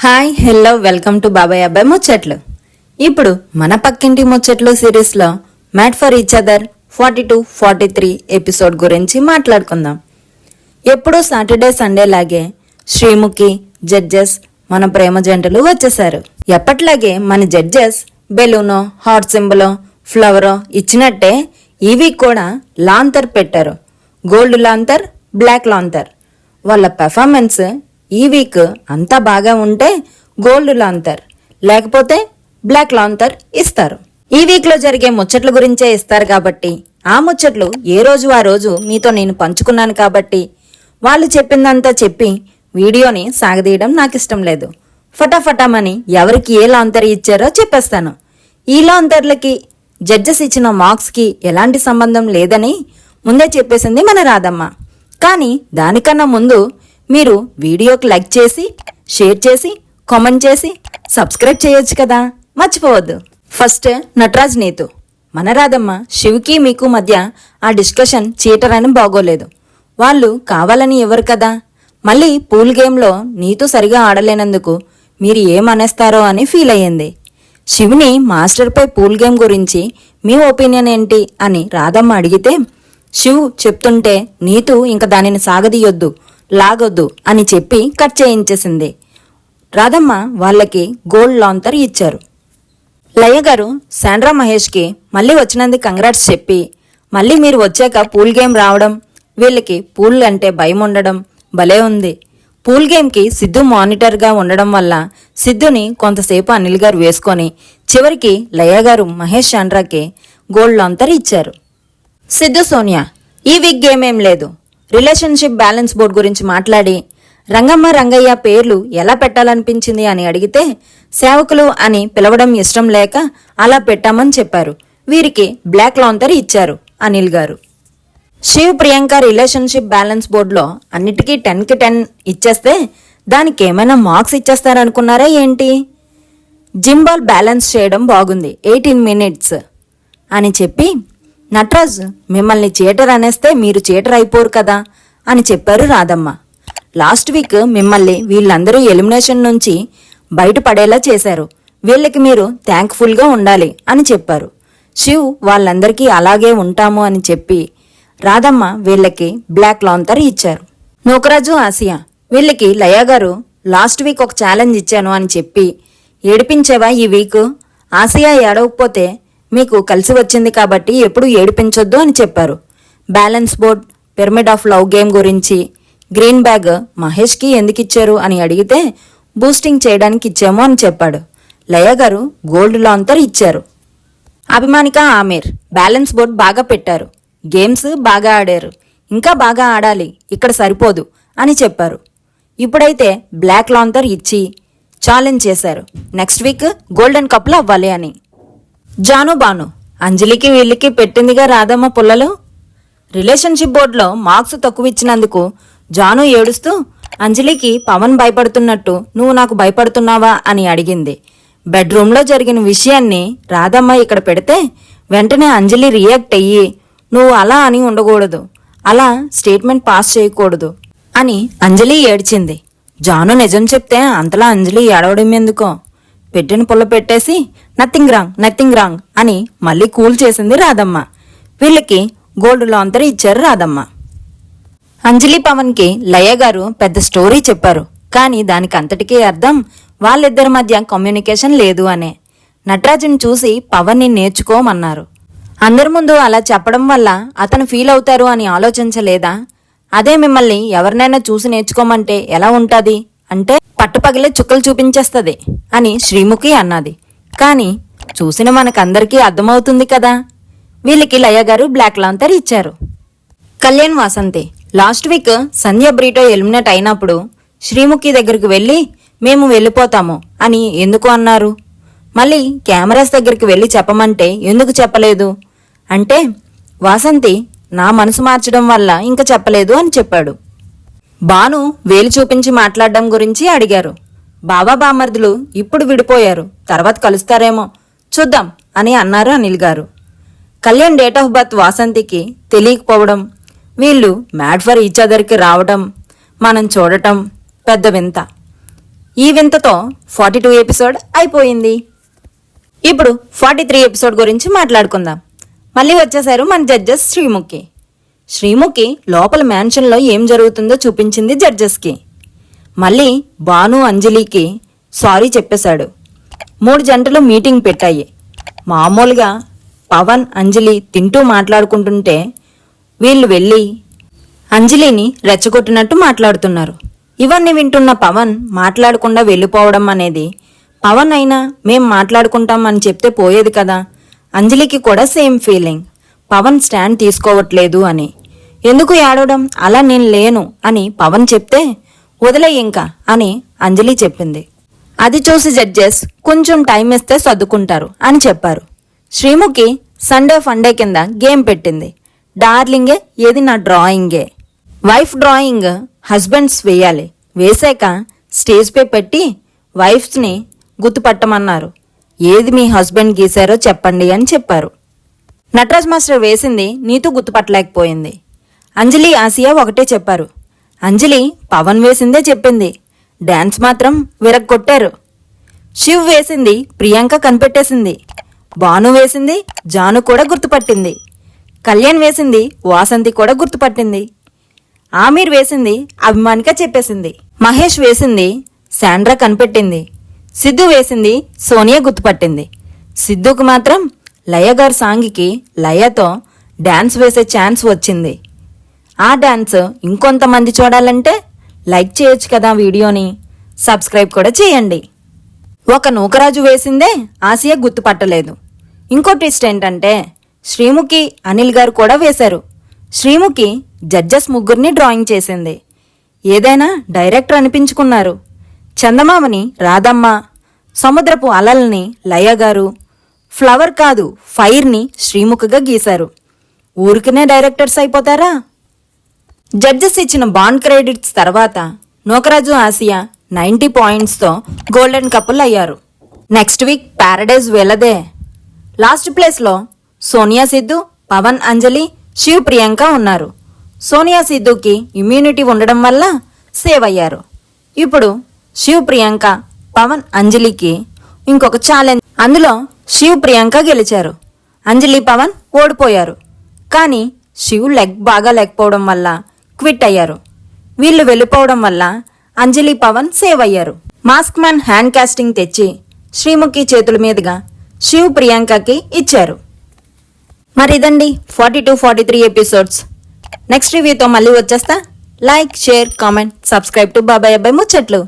Hi hello welcome to బాబాయ్ అబ్బాయి ముచ్చట్లు. ఇప్పుడు మన పక్కింటి ముచ్చట్లు సిరీస్లో made for each other 42-43 episode గురించి మాట్లాడుకుందాం. ఎప్పుడూ సాటర్డే సండే లాగే శ్రీముఖి జడ్జెస్ మన ప్రేమ జంటలు వచ్చేశారు. ఎప్పట్లాగే మన జడ్జెస్ బెలూనో హాట్ సింబలో ఫ్లవరో ఇచ్చినట్టే ఈ వీక్ కూడా లాంతర్ పెట్టారు. గోల్డ్ లాంతర్, బ్లాక్ లాంతర్. వాళ్ళ పెర్ఫార్మెన్స్ ఈ వీక్ అంతా బాగా ఉంటే గోల్డ్ లాంతర్, లేకపోతే బ్లాక్ లాంతర్ ఇస్తారు. ఈ వీక్ లో జరిగే ముచ్చట్ల గురించే ఇస్తారు కాబట్టి ఆ ముచ్చట్లు ఏ రోజు ఆ రోజు మీతో నేను పంచుకున్నాను కాబట్టి వాళ్ళు చెప్పిందంతా చెప్పి వీడియోని సాగదీయడం నాకు ఇష్టం లేదు. ఫటాఫటామని ఎవరికి ఏ లాంతర్ ఇచ్చారో చెప్పేస్తాను. ఈ లాంతర్లకి జడ్జెస్ ఇచ్చిన మార్క్స్కి ఎలాంటి సంబంధం లేదని ముందే చెప్పేసింది మన రాధమ్మ. కానీ దానికన్నా ముందు మీరు వీడియోకి లైక్ చేసి, షేర్ చేసి, కామెంట్ చేసి, సబ్స్క్రైబ్ చేయొచ్చు కదా, మర్చిపోవద్దు. ఫస్ట్ నటరాజ్ నీతు. మన రాధమ్మ శివుకి మీకు మధ్య ఆ డిస్కషన్ చీటర్ అని బాగోలేదు. వాళ్ళు కావాలని ఎవరు కదా. మళ్ళీ పూల్ గేమ్లో నీతు సరిగా ఆడలేనందుకు మీరు ఏమనేస్తారో అని ఫీల్ అయ్యింది. శివుని మాస్టర్పై పూల్ గేమ్ గురించి మీ ఒపీనియన్ ఏంటి అని రాధమ్మ అడిగితే శివు చెప్తుంటే నీతు ఇంక దానిని సాగదీయొద్దు, లాగొద్దు అని చెప్పి కట్ చేయించేసింది. రాధమ్మ వాళ్ళకి గోల్డ్ లాంతర్ ఇచ్చారు. లయ గారు శాండ్రా మహేష్కి మళ్ళీ వచ్చినందుకు కంగ్రాట్స్ చెప్పి, మళ్ళీ మీరు వచ్చాక పూల్ గేమ్ రావడం, వీళ్ళకి పూల్ అంటే భయం ఉండడం భలే ఉంది. పూల్ గేమ్కి సిద్ధు మానిటర్గా ఉండడం వల్ల సిద్ధుని కొంతసేపు అనిల్ గారు వేసుకొని చివరికి లయ గారు మహేష్ శాండ్రాకి గోల్డ్ లాంతర్ ఇచ్చారు. సిద్ధు సోనియా ఈ వీక్ గేమ్ ఏం లేదు. రిలేషన్షిప్ బ్యాలెన్స్ బోర్డ్ గురించి మాట్లాడి రంగమ్మ రంగయ్య పేర్లు ఎలా పెట్టాలనిపించింది అని అడిగితే సేవకులు అని పిలవడం ఇష్టం లేక అలా పెట్టామని చెప్పారు. వీరికి బ్లాక్ లాంతర్ ఇచ్చారు అనిల్ గారు. శివ్ ప్రియాంక రిలేషన్షిప్ బ్యాలెన్స్ బోర్డులో అన్నిటికీ 10కి 10 ఇచ్చేస్తే దానికి ఏమైనా మార్క్స్ ఇచ్చేస్తారనుకున్నారా ఏంటి? జిమ్ బాల్ బ్యాలెన్స్ చేయడం బాగుంది 18 minutes అని చెప్పి, నటరాజ్ మిమ్మల్ని చీటర్ అనేస్తే మీరు చీటర్ అయిపోరు కదా అని చెప్పారు రాధమ్మ. లాస్ట్ వీక్ మిమ్మల్ని వీళ్ళందరూ ఎలిమినేషన్ నుంచి బయటపడేలా చేశారు. వీళ్ళకి మీరు థ్యాంక్ఫుల్గా ఉండాలి అని చెప్పారు. శివ్ వాళ్ళందరికీ అలాగే ఉంటాము అని చెప్పి రాధమ్మ వీళ్ళకి బ్లాక్ లాంతర్ ఇచ్చారు. నూకరాజు ఆసియా వీళ్ళకి లయ గారు లాస్ట్ వీక్ ఒక ఛాలెంజ్ ఇచ్చాను అని చెప్పి ఏడిపించేవా ఈ వీక్? ఆసియా ఏడవకపోతే మీకు కలిసి వచ్చింది కాబట్టి ఎప్పుడు ఏడిపించొద్దు అని చెప్పారు. Balance board, pyramid of love game గురించి గ్రీన్ బ్యాగ్ మహేష్కి ఎందుకు ఇచ్చారు అని అడిగితే బూస్టింగ్ చేయడానికి ఇచ్చాము అని చెప్పాడు. లయ గారు గోల్డ్ లాంతర్ ఇచ్చారు. అభిమానిక ఆమీర్ బ్యాలెన్స్ బోర్డ్ బాగా పెట్టారు, గేమ్స్ బాగా ఆడారు, ఇంకా బాగా ఆడాలి, ఇక్కడ సరిపోదు అని చెప్పారు. ఇప్పుడైతే బ్లాక్ లాంతర్ ఇచ్చి ఛాలెంజ్ చేశారు, నెక్స్ట్ వీక్ గోల్డెన్ కప్లో అవ్వాలి అని. జాను బాను అంజలికి వీళ్ళకి పెట్టిందిగా రాధమ్మ పుల్లలు. రిలేషన్షిప్ బోర్డులో మార్క్స్ తక్కువ ఇచ్చినందుకు జాను ఏడుస్తూ అంజలికి పవన్ భయపడుతున్నట్టు నువ్వు నాకు భయపడుతున్నావా అని అడిగింది. బెడ్రూమ్లో జరిగిన విషయాన్ని రాధమ్మ ఇక్కడ పెడితే వెంటనే అంజలి రియాక్ట్ అయ్యి నువ్వు అలా అని ఉండకూడదు, అలా స్టేట్మెంట్ పాస్ చేయకూడదు అని అంజలి ఏడ్చింది. జాను నిజం చెప్తే అంతలా అంజలి ఏడవడం ఎందుకో పెట్టిన పుల్ల పెట్టేసి నథింగ్ రాంగ్ అని మళ్ళీ కూల్ చేసింది రాధమ్మ. వీళ్ళకి గోల్డ్ లాంతర్ ఇచ్చారు రాధమ్మ. అంజలి పవన్కి లయ గారు పెద్ద స్టోరీ చెప్పారు, కానీ దానికి అంతటికీ అర్థం వాళ్ళిద్దరి మధ్య కమ్యూనికేషన్ లేదు అనే. నటరాజుని చూసి పవన్ని నేర్చుకోమన్నారు. అందరి ముందు అలా చెప్పడం వల్ల అతను ఫీల్ అవుతారు అని ఆలోచించలేదా? అదే మిమ్మల్ని ఎవరినైనా చూసి నేర్చుకోమంటే ఎలా ఉంటుంది అంటే పట్టుపగిలే చుక్కలు చూపించేస్తుంది అని శ్రీముఖి అన్నది. కానీ చూసిన మనకందరికీ అర్థమవుతుంది కదా. వీళ్ళకి లయ గారు బ్లాక్ లాంతర్ ఇచ్చారు. కళ్యాణ్ వాసంతి లాస్ట్ వీక్ సంధ్య బ్రీటో ఎలిమినేట్ అయినప్పుడు శ్రీముఖి దగ్గరికి వెళ్ళి మేము వెళ్ళిపోతాము అని ఎందుకు అన్నారు? మళ్ళీ కెమెరాస్ దగ్గరికి వెళ్ళి చెప్పమంటే ఎందుకు చెప్పలేదు అంటే వాసంతి నా మనసు మార్చడం వల్ల ఇంకా చెప్పలేదు అని చెప్పాడు. బాను వేలు చూపించి మాట్లాడడం గురించి అడిగారు. బాబా బామర్దులు ఇప్పుడు విడిపోయారు, తర్వాత కలుస్తారేమో చూద్దాం అని అన్నారు అనిల్ గారు. కళ్యాణ్ డేట్ ఆఫ్ బర్త్ వాసంతికి తెలియకపోవడం, వీళ్ళు మ్యాడ్ ఫర్ ఈచ్ అదర్కి రావడం మనం చూడటం పెద్ద వింత. ఈ వింతతో 42 ఎపిసోడ్ అయిపోయింది. ఇప్పుడు 43 ఎపిసోడ్ గురించి మాట్లాడుకుందాం. మళ్ళీ వచ్చేసారు మన జడ్జెస్ శ్రీముఖి. శ్రీముఖి లోపల మ్యాన్షన్లో ఏం జరుగుతుందో చూపించింది జడ్జెస్కి. మళ్ళీ భాను అంజలికి సారీ చెప్పేశాడు. 3 జంటలు మీటింగ్ పెట్టాయి. మామూలుగా పవన్ అంజలి తింటూ మాట్లాడుకుంటుంటే వీళ్ళు వెళ్ళి అంజలిని రెచ్చగొట్టినట్టు మాట్లాడుతున్నారు. ఇవన్నీ వింటున్న పవన్ మాట్లాడకుండా వెళ్ళిపోవడం అనేది, పవన్ అయినా మేం మాట్లాడుకుంటాం అని చెప్తే పోయేది కదా. అంజలికి కూడా సేమ్ ఫీలింగ్, పవన్ స్టాండ్ తీసుకోవట్లేదు అని. ఎందుకు ఏడవడం, అలా నేను లేను అని పవన్ చెప్తే వదిలే ఇంకా అని అంజలి చెప్పింది. అది చూసి జడ్జెస్ కొంచెం టైం ఇస్తే సర్దుకుంటారు అని చెప్పారు. శ్రీముఖి సండే ఫండే కింద గేమ్ పెట్టింది. డార్లింగే ఏది నా డ్రాయింగే. వైఫ్ డ్రాయింగ్ హస్బెండ్స్ వేయాలి. వేసాక స్టేజ్పై పెట్టి వైఫ్స్ని గుర్తుపట్టమన్నారు. ఏది మీ హస్బెండ్ గీశారో చెప్పండి అని చెప్పారు. నటరాజ్ మాస్టర్ వేసింది నీతూ గుర్తుపట్టలేకపోయింది. అంజలి ఆసియా ఒకటే చెప్పారు. అంజలి పవన్ వేసిందే చెప్పింది. డాన్స్ మాత్రం విరగ్గొట్టారు. శివ్ వేసింది ప్రియాంక కనిపెట్టేసింది. భాను వేసింది జాను కూడా గుర్తుపట్టింది. కళ్యాణ్ వేసింది వాసంతి కూడా గుర్తుపట్టింది. ఆమీర్ వేసింది అభిమానిక చెప్పేసింది. మహేష్ వేసింది శాండ్రా కనిపెట్టింది. సిద్ధు వేసింది సోనియా గుర్తుపట్టింది. సిద్ధుకు మాత్రం లయ గారి సాంగికి లయతో డాన్స్ వేసే ఛాన్స్ వచ్చింది. ఆ డాన్స్ ఇంకొంతమంది చూడాలంటే లైక్ చేయొచ్చు కదా వీడియోని, సబ్స్క్రైబ్ కూడా చేయండి. ఒక నూకరాజు వేసిందే ఆసియా గుర్తుపట్టలేదు. ఇంకో ట్విస్ట్ ఏంటంటే శ్రీముఖి అనిల్ గారు కూడా వేశారు. శ్రీముఖి జడ్జెస్ ముగ్గురిని డ్రాయింగ్ చేసింది. ఏదైనా డైరెక్టర్ అనిపించుకున్నారు. చందమామని రాధమ్మ, సముద్రపు అలల్ని లయ గారు, ఫ్లవర్ కాదు ఫైర్ని శ్రీముఖిగా గీశారు. ఊరికనే డైరెక్టర్స్ అయిపోతారా? జడ్జెస్ ఇచ్చిన బాండ్ క్రెడిట్స్ తర్వాత నూకరాజు ఆసియా 90 పాయింట్స్తో గోల్డెన్ కపుల్ అయ్యారు. నెక్స్ట్ వీక్ ప్యారడైజ్ వెళ్ళదే. లాస్ట్ ప్లేస్లో సోనియా సిద్ధు, పవన్ అంజలి, శివ్ ప్రియాంక ఉన్నారు. సోనియా సిద్ధుకి ఇమ్యూనిటీ ఉండడం వల్ల సేవ్ అయ్యారు. ఇప్పుడు శివ్ ప్రియాంక, పవన్ అంజలికి ఇంకొక ఛాలెంజ్. అందులో శివ్ ప్రియాంక గెలిచారు, అంజలి పవన్ ఓడిపోయారు. కానీ శివ్ లెగ్ బాగా లేకపోవడం వల్ల క్విట్ అయ్యారు. వీళ్ళు వెళ్ళిపోవడం వల్ల అంజలి పవన్ సేవ్ అయ్యారు. మాస్క్ మ్యాన్ హ్యాండ్ కాస్టింగ్ తెచ్చి శ్రీముఖి చేతుల మీదుగా శివ్ ప్రియాంకకి ఇచ్చారు. మరి ఇదండి 42, 43 ఎపిసోడ్స్. నెక్స్ట్ రివ్యూతో మళ్ళీ వచ్చేస్తా. Like, share, comment, subscribe to బాబాయ్ అబ్బాయి ముచ్చట్లు.